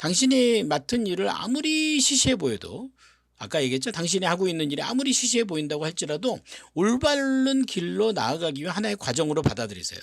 당신이 맡은 일을 아무리 시시해 보여도 아까 얘기했죠. 당신이 하고 있는 일이 아무리 시시해 보인다고 할지라도 올바른 길로 나아가기 위한 하나의 과정으로 받아들이세요.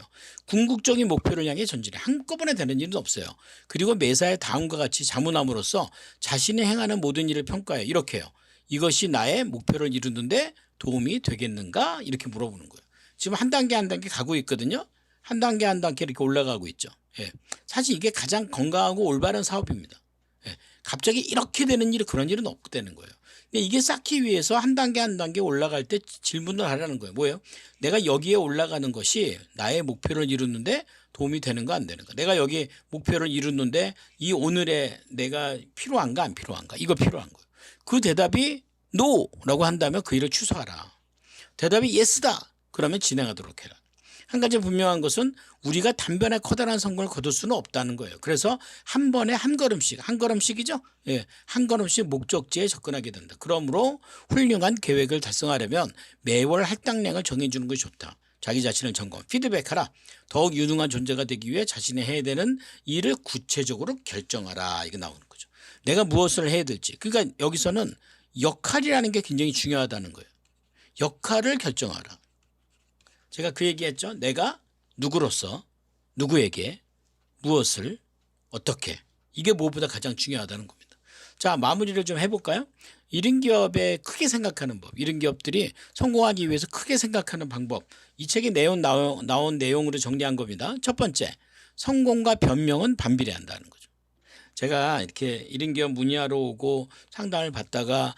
궁극적인 목표를 향해 전진해. 한꺼번에 되는 일은 없어요. 그리고 매사에 다음과 같이 자문함으로써 자신이 행하는 모든 일을 평가해요. 이렇게 해요. 이것이 나의 목표를 이루는데 도움이 되겠는가? 이렇게 물어보는 거예요. 지금 한 단계 한 단계 가고 있거든요. 한 단계 한 단계 이렇게 올라가고 있죠. 예. 사실 이게 가장 건강하고 올바른 사업입니다. 예. 갑자기 이렇게 되는 일, 그런 일은 없게 되는 거예요. 근데 이게 쌓기 위해서 한 단계 한 단계 올라갈 때 질문을 하라는 거예요. 뭐예요? 내가 여기에 올라가는 것이 나의 목표를 이루는데 도움이 되는가 안 되는가. 내가 여기 목표를 이루는데 이 오늘의 내가 필요한가 안 필요한가. 이거 필요한 거예요. 그 대답이 NO라고 한다면 그 일을 취소하라. 대답이 YES다. 그러면 진행하도록 해라. 한 가지 분명한 것은 우리가 단번에 커다란 성공을 거둘 수는 없다는 거예요. 그래서 한 번에 한 걸음씩이죠. 예, 한 걸음씩 목적지에 접근하게 된다. 그러므로 훌륭한 계획을 달성하려면 매월 할당량을 정해주는 것이 좋다. 자기 자신을 점검, 피드백하라. 더욱 유능한 존재가 되기 위해 자신이 해야 되는 일을 구체적으로 결정하라. 이거 나오는 거죠. 내가 무엇을 해야 될지. 그러니까 여기서는 역할이라는 게 굉장히 중요하다는 거예요. 역할을 결정하라. 제가 그 얘기했죠. 내가 누구로서 누구에게 무엇을 어떻게, 이게 무엇보다 가장 중요하다는 겁니다. 자, 마무리를 좀 해볼까요? 1인 기업에 크게 생각하는 법, 1인 기업들이 성공하기 위해서 크게 생각하는 방법, 이 책에 나온 내용으로 정리한 겁니다. 첫 번째, 성공과 변명은 반비례한다는 거죠. 제가 이렇게 1인 기업 문의하러 오고 상담을 받다가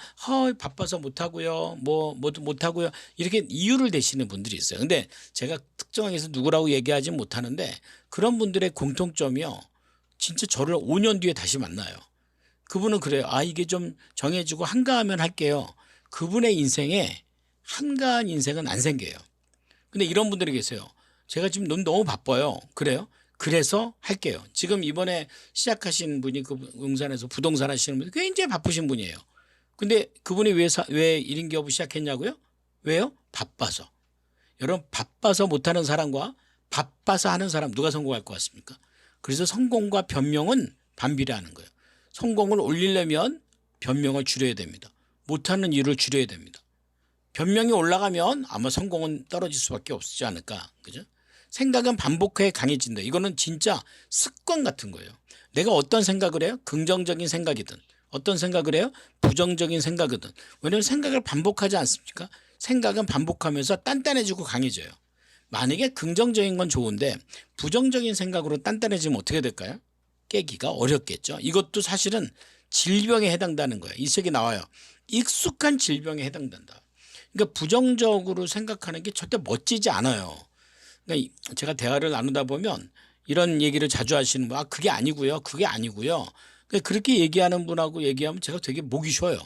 바빠서 못하고요. 못하고요. 이렇게 이유를 대시는 분들이 있어요. 근데 제가 특정해서 누구라고 얘기하지 못하는데 그런 분들의 공통점이요. 진짜 저를 5년 뒤에 다시 만나요. 그분은 그래요. 이게 좀 정해지고 한가하면 할게요. 그분의 인생에 한가한 인생은 안 생겨요. 근데 이런 분들이 계세요. 제가 지금 너무 바빠요. 그래요? 그래서 할게요. 지금 이번에 시작하신 분이 그 용산에서 부동산 하시는 분이 굉장히 바쁘신 분이에요. 근데 그분이 왜 1인 기업을 시작했냐고요? 왜요? 바빠서. 여러분, 바빠서 못하는 사람과 바빠서 하는 사람 누가 성공할 것 같습니까? 그래서 성공과 변명은 반비례하는 거예요. 성공을 올리려면 변명을 줄여야 됩니다. 못하는 이유를 줄여야 됩니다. 변명이 올라가면 아마 성공은 떨어질 수밖에 없지 않을까. 그죠? 생각은 반복해 강해진다. 이거는 진짜 습관 같은 거예요. 내가 어떤 생각을 해요? 긍정적인 생각이든 어떤 생각을 해요? 부정적인 생각이든. 왜냐하면 생각을 반복하지 않습니까? 생각은 반복하면서 단단해지고 강해져요. 만약에 긍정적인 건 좋은데 부정적인 생각으로 단단해지면 어떻게 될까요? 깨기가 어렵겠죠. 이것도 사실은 질병에 해당되는 거예요. 이 책에 나와요. 익숙한 질병에 해당된다. 그러니까 부정적으로 생각하는 게 절대 멋지지 않아요. 그러니까 제가 대화를 나누다 보면 이런 얘기를 자주 하시는 분, 그게 아니고요. 그게 아니고요. 그러니까 그렇게 얘기하는 분하고 얘기하면 제가 되게 목이 쉬어요.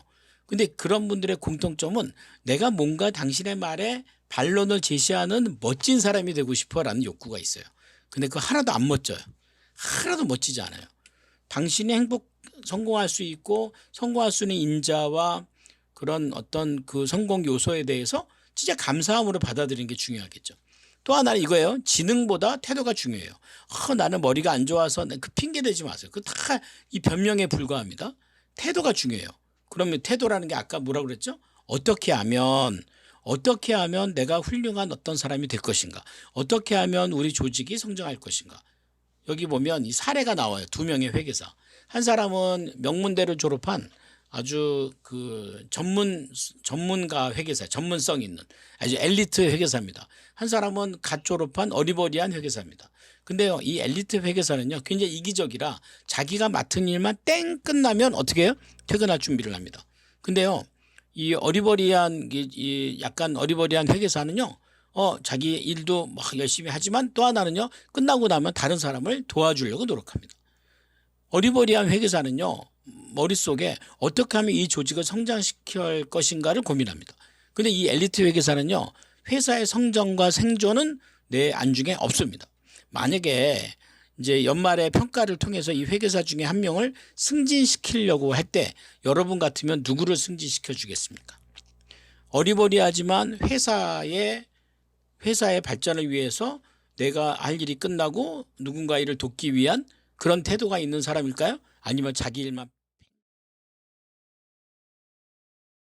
근데 그런 분들의 공통점은 내가 뭔가 당신의 말에 반론을 제시하는 멋진 사람이 되고 싶어라는 욕구가 있어요. 근데 그거 하나도 안 멋져요. 하나도 멋지지 않아요. 당신이 성공할 수 있고 성공할 수 있는 인자와 그런 어떤 그 성공 요소에 대해서 진짜 감사함으로 받아들이는 게 중요하겠죠. 또 하나는 이거예요. 지능보다 태도가 중요해요. 나는 머리가 안 좋아서 그 핑계 대지 마세요. 그 다 이 변명에 불과합니다. 태도가 중요해요. 그러면 태도라는 게 아까 뭐라고 그랬죠? 어떻게 하면 내가 훌륭한 어떤 사람이 될 것인가? 어떻게 하면 우리 조직이 성장할 것인가? 여기 보면 이 사례가 나와요. 2명의 회계사. 한 사람은 명문대를 졸업한 아주 그 전문가 회계사, 전문성 있는 아주 엘리트 회계사입니다. 한 사람은 갓 졸업한 어리버리한 회계사입니다. 근데요, 이 엘리트 회계사는요, 굉장히 이기적이라 자기가 맡은 일만 땡 끝나면 어떻게 해요? 퇴근할 준비를 합니다. 근데요, 이 약간 어리버리한 회계사는요, 자기 일도 막 열심히 하지만 또 하나는요, 끝나고 나면 다른 사람을 도와주려고 노력합니다. 어리버리한 회계사는요, 머릿속에 어떻게 하면 이 조직을 성장시킬 것인가를 고민합니다. 근데 이 엘리트 회계사는요, 회사의 성장과 생존은 내 안중에 없습니다. 만약에 이제 연말에 평가를 통해서 이 회계사 중에 한 명을 승진시키려고 할 때 여러분 같으면 누구를 승진시켜 주겠습니까? 어리버리하지만 회사의 발전을 위해서 내가 할 일이 끝나고 누군가 일을 돕기 위한 그런 태도가 있는 사람일까요? 아니면 자기 일만